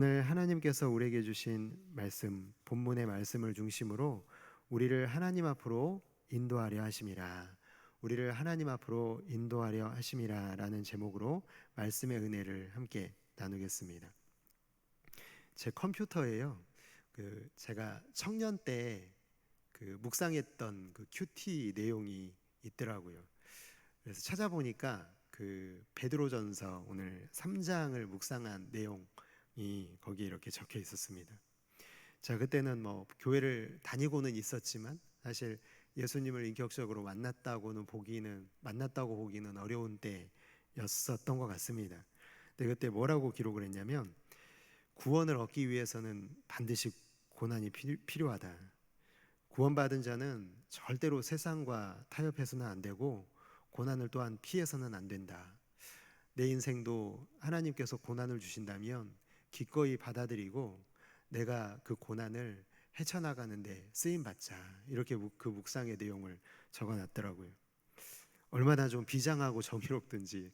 오늘 하나님께서 우리에게 주신 말씀, 본문의 말씀을 중심으로 우리를 하나님 앞으로 인도하려 하심이라. 우리를 하나님 앞으로 인도하려 하심이라라는 제목으로 말씀의 은혜를 함께 나누겠습니다. 제 컴퓨터에요. 제가 청년 때 묵상했던 큐티 내용이 있더라고요. 그래서 찾아보니까 베드로전서 오늘 3장을 묵상한 내용이 거기에 이렇게 적혀 있었습니다. 자, 그때는 뭐 교회를 다니고는 있었지만 사실 예수님을 인격적으로 만났다고 보기는 어려운 때였었던 것 같습니다. 근데 그때 뭐라고 기록을 했냐면, 구원을 얻기 위해서는 반드시 고난이 필요하다. 구원받은 자는 절대로 세상과 타협해서는 안 되고 고난을 또한 피해서는 안 된다. 내 인생도 하나님께서 고난을 주신다면 기꺼이 받아들이고 내가 그 고난을 헤쳐나가는데 쓰임받자. 이렇게 그 묵상의 내용을 적어놨더라고요. 얼마나 좀 비장하고 정의롭든지,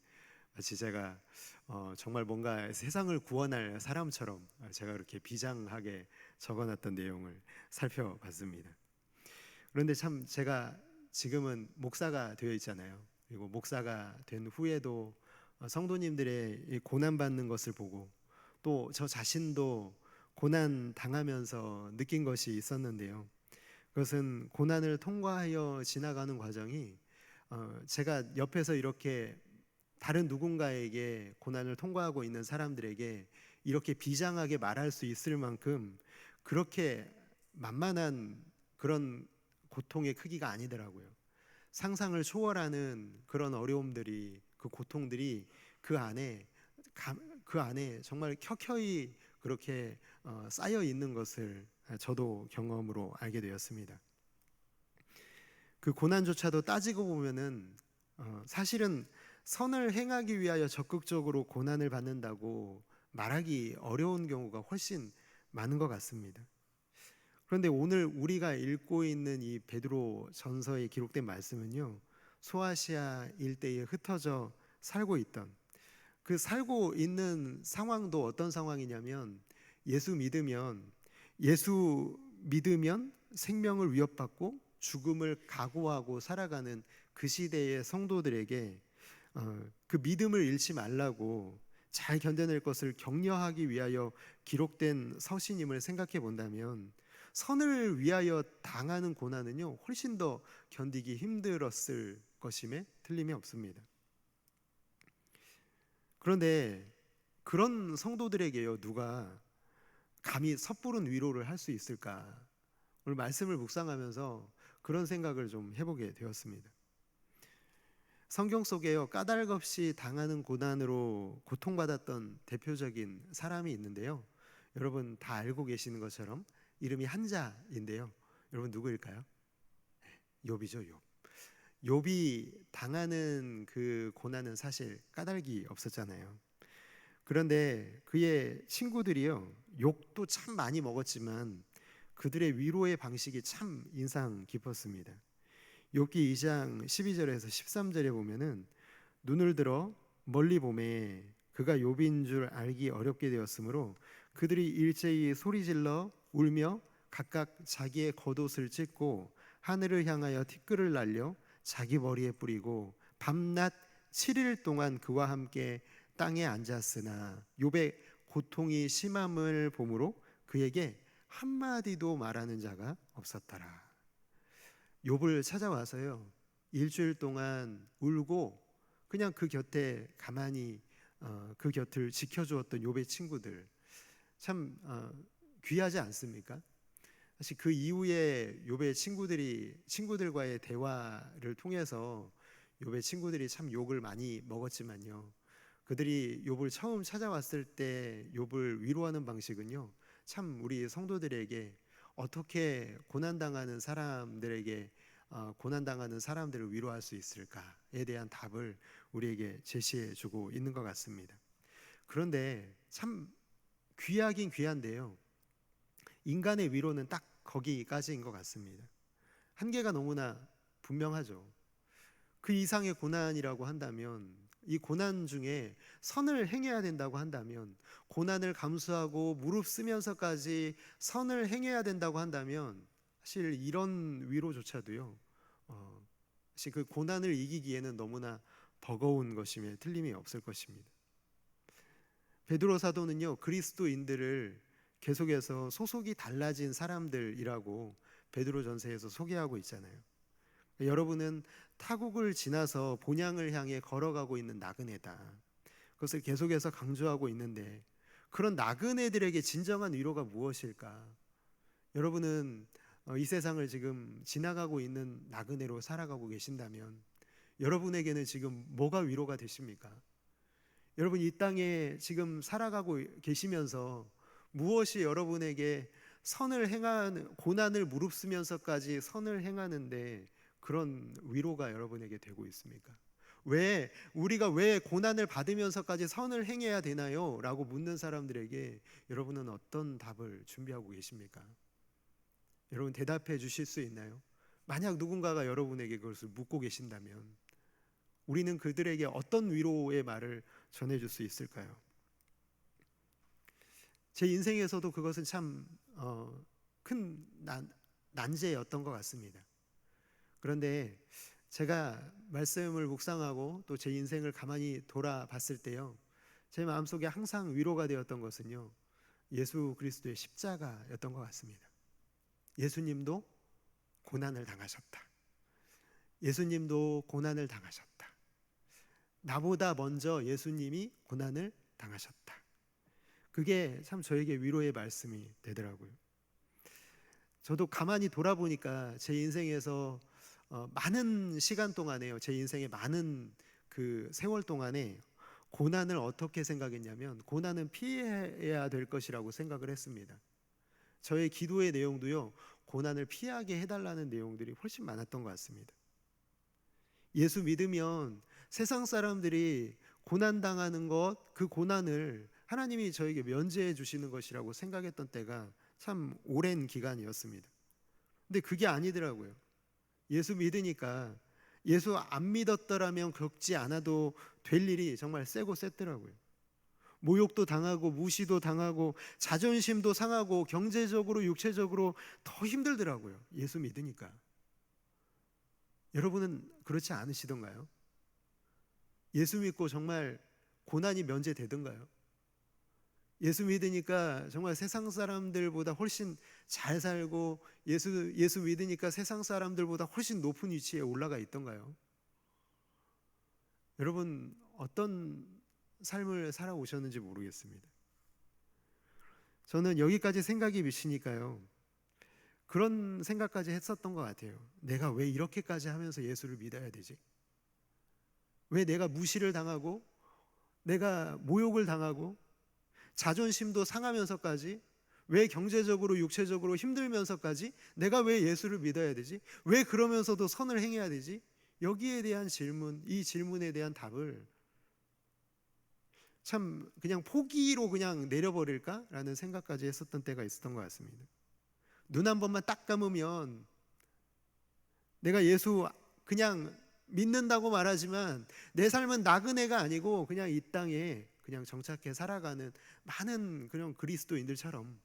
마치 제가 정말 뭔가 세상을 구원할 사람처럼 제가 그렇게 비장하게 적어놨던 내용을 살펴봤습니다. 그런데 참 제가 지금은 목사가 되어 있잖아요. 그리고 목사가 된 후에도 성도님들의 이 고난받는 것을 보고 또 저 자신도 고난 당하면서 느낀 것이 있었는데요. 그것은 고난을 통과하여 지나가는 과정이, 제가 옆에서 이렇게 다른 누군가에게 고난을 통과하고 있는 사람들에게 이렇게 비장하게 말할 수 있을 만큼 그렇게 만만한 그런 고통의 크기가 아니더라고요. 상상을 초월하는 그런 어려움들이, 그 고통들이 그 안에 정말 켜켜이 그렇게 쌓여 있는 것을 저도 경험으로 알게 되었습니다. 그 고난조차도 따지고 보면은 사실은 선을 행하기 위하여 적극적으로 고난을 받는다고 말하기 어려운 경우가 훨씬 많은 것 같습니다. 그런데 오늘 우리가 읽고 있는 이 베드로 전서에 기록된 말씀은요, 소아시아 일대에 흩어져 살고 있는 상황도 어떤 상황이냐면, 예수 믿으면 생명을 위협받고 죽음을 각오하고 살아가는 그 시대의 성도들에게 그 믿음을 잃지 말라고 잘 견뎌낼 것을 격려하기 위하여 기록된 서신임을 생각해 본다면, 선을 위하여 당하는 고난은요 훨씬 더 견디기 힘들었을 것임에 틀림이 없습니다. 그런데 그런 성도들에게요, 누가 감히 섣부른 위로를 할 수 있을까? 오늘 말씀을 묵상하면서 그런 생각을 좀 해보게 되었습니다. 성경 속에요, 까닭없이 당하는 고난으로 고통받았던 대표적인 사람이 있는데요, 여러분 다 알고 계시는 것처럼 이름이 한자인데요, 여러분 누구일까요? 욥이죠, 욥. 욥이 당하는 그 고난은 사실 까닭이 없었잖아요. 그런데 그의 친구들이요, 욕도 참 많이 먹었지만 그들의 위로의 방식이 참 인상 깊었습니다. 욥기 2장 12절에서 13절에 보면은, 눈을 들어 멀리 보매 그가 욥인 줄 알기 어렵게 되었으므로 그들이 일제히 소리질러 울며 각각 자기의 겉옷을 찢고 하늘을 향하여 티끌을 날려 자기 머리에 뿌리고 밤낮 7일 동안 그와 함께 땅에 앉았으나 욥의 고통이 심함을 보므로 그에게 한마디도 말하는 자가 없었더라. 욥을 찾아와서요, 일주일 동안 울고 그냥 그 곁에 가만히 그 곁을 지켜주었던 욥의 친구들, 참 귀하지 않습니까? 사실 그 이후에 욥의 친구들과의 대화를 통해서 욥의 친구들이 참 욕을 많이 먹었지만요, 그들이 욥을 처음 찾아왔을 때 욥을 위로하는 방식은요, 참 우리 성도들에게 어떻게 고난당하는 사람들을 위로할 수 있을까에 대한 답을 우리에게 제시해 주고 있는 것 같습니다. 그런데 참 귀하긴 귀한데요, 인간의 위로는 딱 거기까지인 것 같습니다. 한계가 너무나 분명하죠. 그 이상의 고난이라고 한다면 이 고난 중에 선을 행해야 된다고 한다면, 고난을 감수하고 무릎 쓰면서까지 선을 행해야 된다고 한다면, 사실 이런 위로조차도요, 사실 그 고난을 이기기에는 너무나 버거운 것임에 틀림이 없을 것입니다. 베드로 사도는요, 그리스도인들을 계속해서 소속이 달라진 사람들이라고 베드로전서에서 소개하고 있잖아요. 여러분은 타국을 지나서 본향을 향해 걸어가고 있는 나그네다. 그것을 계속해서 강조하고 있는데, 그런 나그네들에게 진정한 위로가 무엇일까? 여러분은 이 세상을 지금 지나가고 있는 나그네로 살아가고 계신다면 여러분에게는 지금 뭐가 위로가 되십니까? 여러분 이 땅에 지금 살아가고 계시면서 무엇이 여러분에게 선을 행하는, 고난을 무릅쓰면서까지 선을 행하는데 그런 위로가 여러분에게 되고 있습니까? 우리가 왜 고난을 받으면서까지 선을 행해야 되나요? 라고 묻는 사람들에게 여러분은 어떤 답을 준비하고 계십니까? 여러분 대답해 주실 수 있나요? 만약 누군가가 여러분에게 그것을 묻고 계신다면 우리는 그들에게 어떤 위로의 말을 전해줄 수 있을까요? 제 인생에서도 그것은 참 큰 난제였던 것 같습니다. 그런데 제가 말씀을 묵상하고 또 제 인생을 가만히 돌아봤을 때요, 제 마음속에 항상 위로가 되었던 것은요, 예수 그리스도의 십자가였던 것 같습니다. 예수님도 고난을 당하셨다. 예수님도 고난을 당하셨다. 나보다 먼저 예수님이 고난을 당하셨다. 그게 참 저에게 위로의 말씀이 되더라고요. 저도 가만히 돌아보니까 제 인생에서 많은 시간 동안에요, 제 인생의 많은 그 세월 동안에 고난을 어떻게 생각했냐면, 고난은 피해야 될 것이라고 생각을 했습니다. 저의 기도의 내용도요, 고난을 피하게 해달라는 내용들이 훨씬 많았던 것 같습니다. 예수 믿으면 세상 사람들이 고난당하는 것, 그 고난을 하나님이 저에게 면제해 주시는 것이라고 생각했던 때가 참 오랜 기간이었습니다. 근데 그게 아니더라고요. 예수 믿으니까 예수 안 믿었더라면 겪지 않아도 될 일이 정말 세고 셌더라고요. 모욕도 당하고 무시도 당하고 자존심도 상하고 경제적으로 육체적으로 더 힘들더라고요. 예수 믿으니까. 여러분은 그렇지 않으시던가요? 예수 믿고 정말 고난이 면제되던가요? 예수 믿으니까 정말 세상 사람들보다 훨씬 잘 살고 예수 믿으니까 세상 사람들보다 훨씬 높은 위치에 올라가 있던가요? 여러분 어떤 삶을 살아오셨는지 모르겠습니다. 저는 여기까지 생각이 미치니까요, 그런 생각까지 했었던 것 같아요. 내가 왜 이렇게까지 하면서 예수를 믿어야 되지? 왜 내가 무시를 당하고 내가 모욕을 당하고 자존심도 상하면서까지, 왜 경제적으로 육체적으로 힘들면서까지 내가 왜 예수를 믿어야 되지? 왜 그러면서도 선을 행해야 되지? 여기에 대한 질문, 이 질문에 대한 답을 참 그냥 포기로 그냥 내려버릴까라는 생각까지 했었던 때가 있었던 것 같습니다. 눈 한 번만 딱 감으면 내가 예수 그냥 믿는다고 말하지만 내 삶은 나그네가 아니고 그냥 이 땅에 그냥 정착해 살아가는 많은 그런 그리스도인들처럼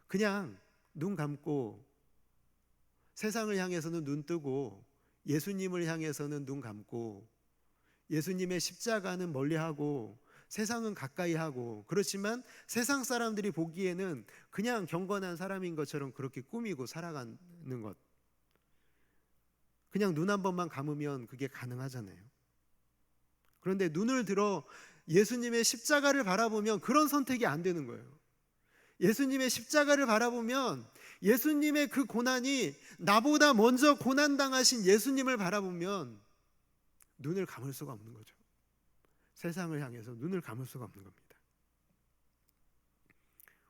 그냥 눈 감고 세상을 향해서는 눈 뜨고 예수님을 향해서는 눈 감고 예수님의 십자가는 멀리하고 세상은 가까이 하고, 그렇지만 세상 사람들이 보기에는 그냥 경건한 사람인 것처럼 그렇게 꾸미고 살아가는 것, 그냥 눈 한 번만 감으면 그게 가능하잖아요. 그런데 눈을 들어 예수님의 십자가를 바라보면 그런 선택이 안 되는 거예요. 예수님의 십자가를 바라보면 예수님의 그 고난이 나보다 먼저 고난당하신 예수님을 바라보면 눈을 감을 수가 없는 거죠. 세상을 향해서 눈을 감을 수가 없는 겁니다.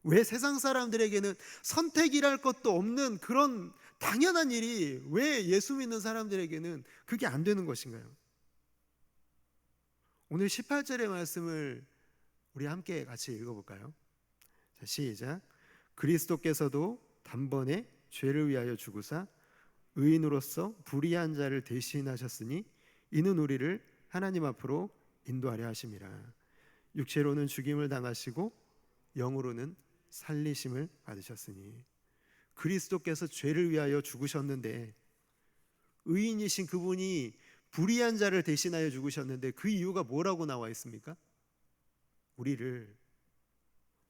왜 세상 사람들에게는 선택이랄 것도 없는 그런 당연한 일이 왜 예수 믿는 사람들에게는 그게 안 되는 것인가요? 오늘 18절의 말씀을 우리 함께 같이 읽어볼까요? 자, 시작. 그리스도께서도 단번에 죄를 위하여 죽으사 의인으로서 불의한 자를 대신하셨으니 이는 우리를 하나님 앞으로 인도하려 하심이라. 육체로는 죽임을 당하시고 영으로는 살리심을 받으셨으니. 그리스도께서 죄를 위하여 죽으셨는데, 의인이신 그분이 불의한 자를 대신하여 죽으셨는데 그 이유가 뭐라고 나와 있습니까? 우리를,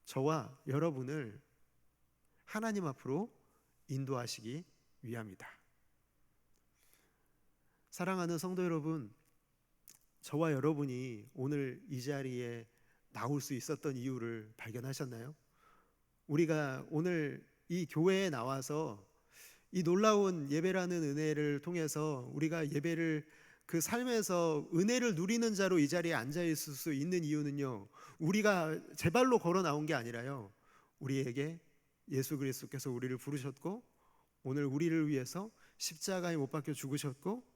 저와 여러분을 하나님 앞으로 인도하시기 위함이다. 사랑하는 성도 여러분, 저와 여러분이 오늘 이 자리에 나올 수 있었던 이유를 발견하셨나요? 우리가 오늘 이 교회에 나와서 이 놀라운 예배라는 은혜를 통해서 우리가 예배를, 그 삶에서 은혜를 누리는 자로 이 자리에 앉아 있을 수 있는 이유는요, 우리가 제 발로 걸어 나온 게 아니라요, 우리에게 예수 그리스도께서 우리를 부르셨고 오늘 우리를 위해서 십자가에 못 박혀 죽으셨고,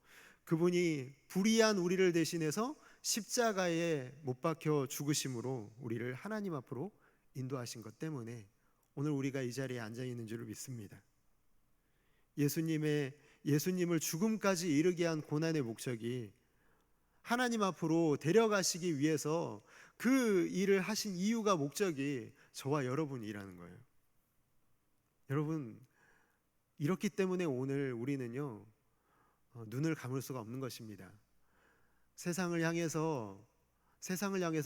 그분이 불의한 우리를 대신해서 십자가에 못 박혀 죽으심으로 우리를 하나님 앞으로 인도하신 것 때문에 오늘 우리가 이 자리에 앉아 있는 줄을 믿습니다. 예수님을 죽음까지 이르게 한 고난의 목적이 하나님 앞으로 데려가시기 위해서, 그 일을 하신 이유가, 목적이 저와 여러분이라는 거예요. 여러분, 이렇기 때문에 오늘 우리는요, 눈을 감을 수가 없는 것입니다. 세상을 향해서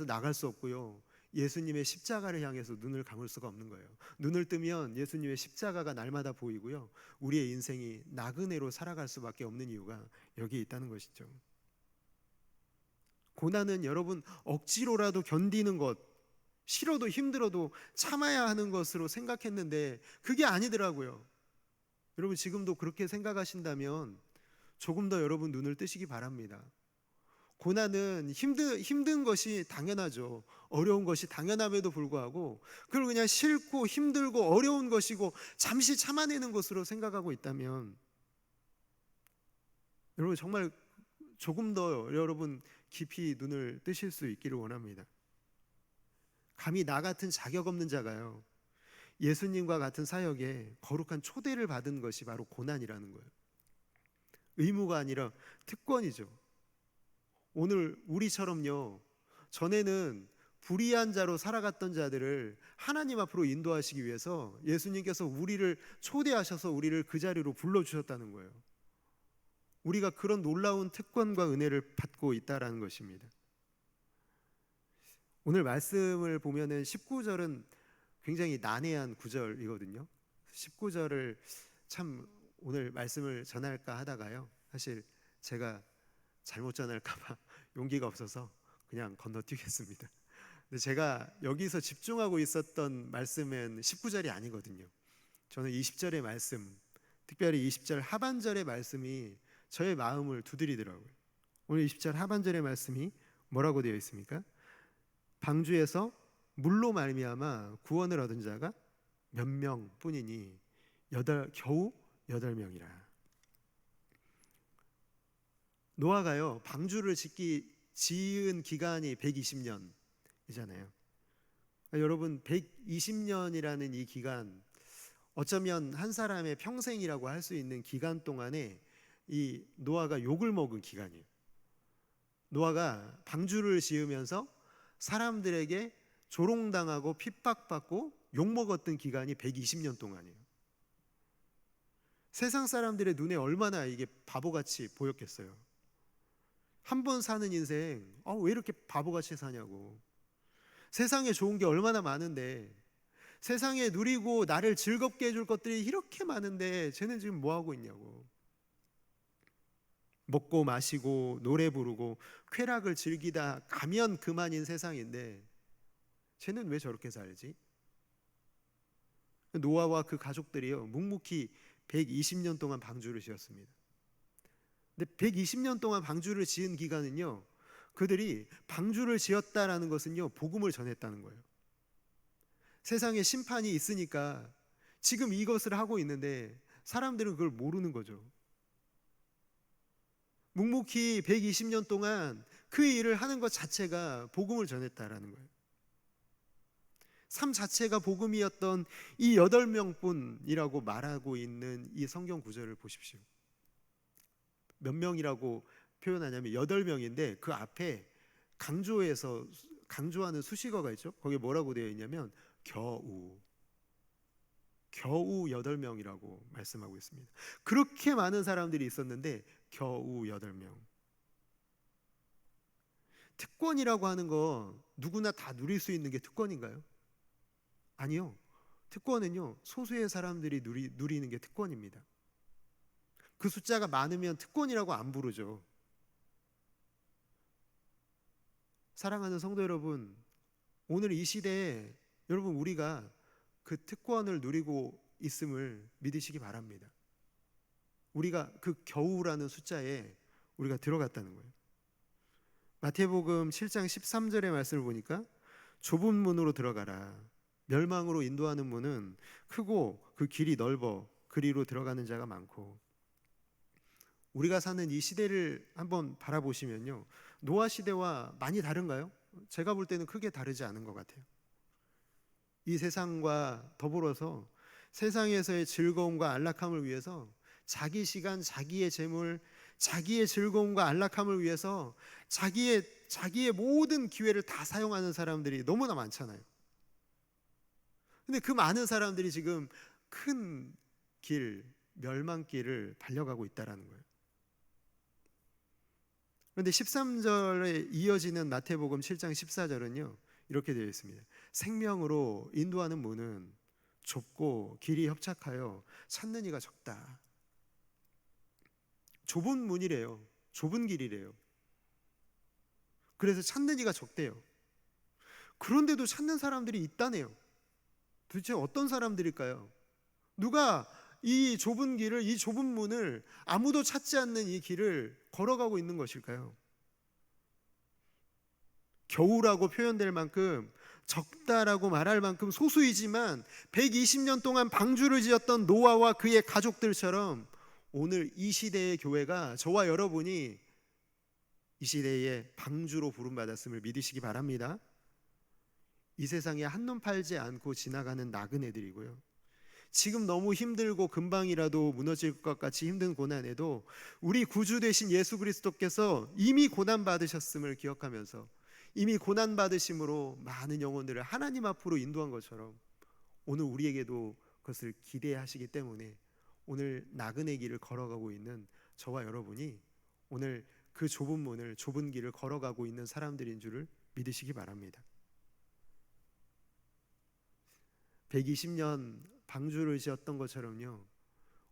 나갈 수 없고요, 예수님의 십자가를 향해서 눈을 감을 수가 없는 거예요. 눈을 뜨면 예수님의 십자가가 날마다 보이고요, 우리의 인생이 나그네로 살아갈 수밖에 없는 이유가 여기에 있다는 것이죠. 고난은 여러분 억지로라도 견디는 것, 싫어도 힘들어도 참아야 하는 것으로 생각했는데 그게 아니더라고요. 여러분 지금도 그렇게 생각하신다면 조금 더 여러분 눈을 뜨시기 바랍니다. 고난은 힘든 것이 당연하죠. 어려운 것이 당연함에도 불구하고 그걸 그냥 싫고 힘들고 어려운 것이고 잠시 참아내는 것으로 생각하고 있다면, 여러분 정말 조금 더 여러분 깊이 눈을 뜨실 수 있기를 원합니다. 감히 나 같은 자격 없는 자가요, 예수님과 같은 사역에 거룩한 초대를 받은 것이 바로 고난이라는 거예요. 의무가 아니라 특권이죠. 오늘 우리처럼요, 전에는 불의한 자로 살아갔던 자들을 하나님 앞으로 인도하시기 위해서 예수님께서 우리를 초대하셔서 우리를 그 자리로 불러주셨다는 거예요. 우리가 그런 놀라운 특권과 은혜를 받고 있다는 것입니다. 오늘 말씀을 보면은 19절은 굉장히 난해한 구절이거든요. 19절을 참 오늘 말씀을 전할까 하다가요, 사실 제가 잘못 전할까 봐 용기가 없어서 그냥 건너뛰겠습니다. 근데 제가 여기서 집중하고 있었던 말씀은 19절이 아니거든요. 저는 20절의 말씀, 특별히 20절 하반절의 말씀이 저의 마음을 두드리더라고요. 오늘 20절 하반절의 말씀이 뭐라고 되어 있습니까? 방주에서 물로 말미암아 구원을 얻은 자가 몇 명뿐이니 겨우 8명이라. 노아가요, 방주를 지은 기간이 120년이잖아요. 여러분 120년이라는 이 기간, 어쩌면 한 사람의 평생이라고 할 수 있는 기간 동안에 이 노아가 욕을 먹은 기간이에요. 노아가 방주를 지으면서 사람들에게 조롱당하고 핍박받고 욕먹었던 기간이 120년 동안이에요. 세상 사람들의 눈에 얼마나 이게 바보같이 보였겠어요. 한 번 사는 인생, 왜 이렇게 바보같이 사냐고. 세상에 좋은 게 얼마나 많은데, 세상에 누리고 나를 즐겁게 해줄 것들이 이렇게 많은데 쟤는 지금 뭐하고 있냐고. 먹고 마시고 노래 부르고 쾌락을 즐기다 가면 그만인 세상인데 쟤는 왜 저렇게 살지? 노아와 그 가족들이요, 묵묵히 120년 동안 방주를 지었습니다. 근데 120년 동안 방주를 지은 기간은요, 그들이 방주를 지었다라는 것은요, 복음을 전했다는 거예요. 세상에 심판이 있으니까 지금 이것을 하고 있는데 사람들은 그걸 모르는 거죠. 묵묵히 120년 동안 그 일을 하는 것 자체가 복음을 전했다라는 거예요. 삶 자체가 복음이었던 이 8명뿐이라고 말하고 있는 이 성경 구절을 보십시오. 몇 명이라고 표현하냐면 8명인데 그 앞에 강조하는 수식어가 있죠. 거기에 뭐라고 되어 있냐면 겨우 8명이라고 말씀하고 있습니다. 그렇게 많은 사람들이 있었는데 겨우 8명. 특권이라고 하는 거 누구나 다 누릴 수 있는 게 특권인가요? 아니요. 특권은요, 소수의 사람들이 누리는 게 특권입니다. 그 숫자가 많으면 특권이라고 안 부르죠. 사랑하는 성도 여러분, 오늘 이 시대에 여러분 우리가 그 특권을 누리고 있음을 믿으시기 바랍니다. 우리가 그 겨우라는 숫자에 우리가 들어갔다는 거예요. 마태복음 7장 13절의 말씀을 보니까 좁은 문으로 들어가라. 멸망으로 인도하는 문은 크고 그 길이 넓어 그리로 들어가는 자가 많고. 우리가 사는 이 시대를 한번 바라보시면요, 노아 시대와 많이 다른가요? 제가 볼 때는 크게 다르지 않은 것 같아요. 이 세상과 더불어서 세상에서의 즐거움과 안락함을 위해서 자기 시간, 자기의 재물, 자기의 즐거움과 안락함을 위해서 자기의 모든 기회를 다 사용하는 사람들이 너무나 많잖아요. 근데 그 많은 사람들이 지금 큰 길, 멸망길을 달려가고 있다는 거예요. 그런데 13절에 이어지는 마태복음 7장 14절은요, 이렇게 되어 있습니다. 생명으로 인도하는 문은 좁고 길이 협착하여 찾는 이가 적다. 좁은 문이래요. 좁은 길이래요. 그래서 찾는 이가 적대요. 그런데도 찾는 사람들이 있다네요. 도대체 어떤 사람들일까요? 누가 이 좁은 길을, 이 좁은 문을, 아무도 찾지 않는 이 길을 걸어가고 있는 것일까요? 겨우라고 표현될 만큼, 적다라고 말할 만큼 소수이지만 120년 동안 방주를 지었던 노아와 그의 가족들처럼 오늘 이 시대의 교회가, 저와 여러분이 이 시대의 방주로 부름받았음을 믿으시기 바랍니다. 이 세상에 한눈 팔지 않고 지나가는 나그네들이고요, 지금 너무 힘들고 금방이라도 무너질 것 같이 힘든 고난에도 우리 구주 되신 예수 그리스도께서 이미 고난 받으셨음을 기억하면서, 이미 고난 받으심으로 많은 영혼들을 하나님 앞으로 인도한 것처럼 오늘 우리에게도 그것을 기대하시기 때문에 오늘 나그네 길을 걸어가고 있는 저와 여러분이 오늘 그 좁은 문을, 좁은 길을 걸어가고 있는 사람들인 줄을 믿으시기 바랍니다. 120년 방주를 지었던 것처럼요,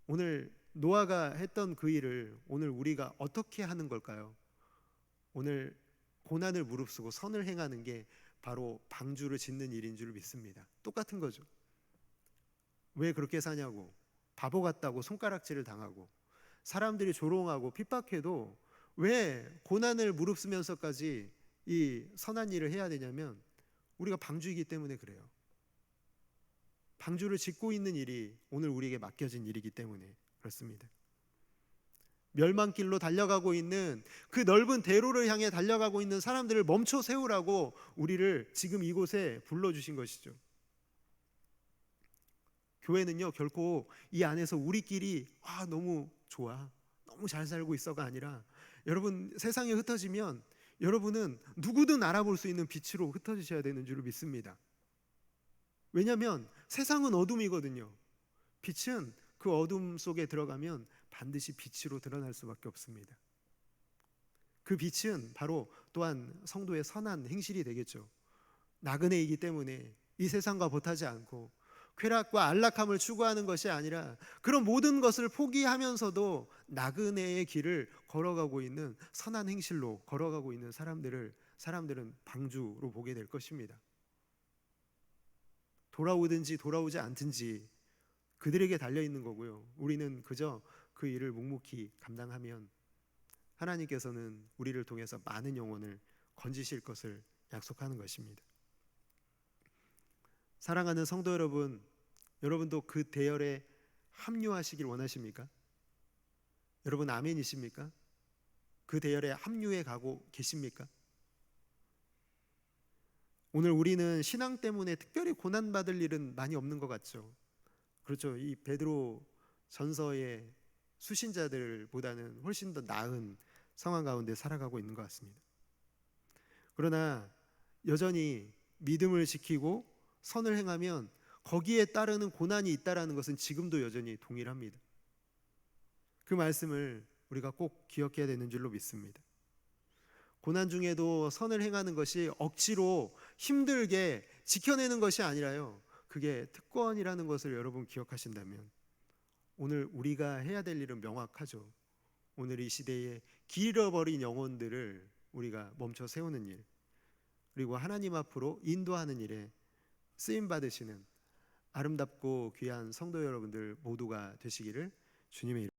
오늘 노아가 했던 그 일을 오늘 우리가 어떻게 하는 걸까요? 오늘 고난을 무릅쓰고 선을 행하는 게 바로 방주를 짓는 일인 줄 믿습니다. 똑같은 거죠. 왜 그렇게 사냐고, 바보 같다고 손가락질을 당하고 사람들이 조롱하고 핍박해도 왜 고난을 무릅쓰면서까지 이 선한 일을 해야 되냐면 우리가 방주이기 때문에 그래요. 방주를 짓고 있는 일이 오늘 우리에게 맡겨진 일이기 때문에 그렇습니다. 멸망길로 달려가고 있는 그 넓은 대로를 향해 달려가고 있는 사람들을 멈춰 세우라고 우리를 지금 이곳에 불러주신 것이죠. 교회는요, 결코 이 안에서 우리끼리 너무 좋아, 너무 잘 살고 있어가 아니라, 여러분 세상에 흩어지면 여러분은 누구든 알아볼 수 있는 빛으로 흩어지셔야 되는 줄 믿습니다. 왜냐하면 세상은 어둠이거든요. 빛은 그 어둠 속에 들어가면 반드시 빛으로 드러날 수밖에 없습니다. 그 빛은 바로 또한 성도의 선한 행실이 되겠죠. 나그네이기 때문에 이 세상과 보타지 않고 쾌락과 안락함을 추구하는 것이 아니라 그런 모든 것을 포기하면서도 나그네의 길을 걸어가고 있는, 선한 행실로 걸어가고 있는 사람들은 방주로 보게 될 것입니다. 돌아오든지 돌아오지 않든지 그들에게 달려있는 거고요, 우리는 그저 그 일을 묵묵히 감당하면 하나님께서는 우리를 통해서 많은 영혼을 건지실 것을 약속하는 것입니다. 사랑하는 성도 여러분, 여러분도 그 대열에 합류하시길 원하십니까? 여러분 아멘이십니까? 그 대열에 합류해 가고 계십니까? 오늘 우리는 신앙 때문에 특별히 고난받을 일은 많이 없는 것 같죠. 그렇죠. 이 베드로 전서의 수신자들보다는 훨씬 더 나은 상황 가운데 살아가고 있는 것 같습니다. 그러나 여전히 믿음을 지키고 선을 행하면 거기에 따르는 고난이 있다라는 것은 지금도 여전히 동일합니다. 그 말씀을 우리가 꼭 기억해야 되는 줄로 믿습니다. 고난 중에도 선을 행하는 것이 억지로 힘들게 지켜내는 것이 아니라요, 그게 특권이라는 것을 여러분 기억하신다면 오늘 우리가 해야 될 일은 명확하죠. 오늘 이 시대에 길어버린 영혼들을 우리가 멈춰 세우는 일, 그리고 하나님 앞으로 인도하는 일에 쓰임 받으시는 아름답고 귀한 성도 여러분들 모두가 되시기를 주님의 이름으로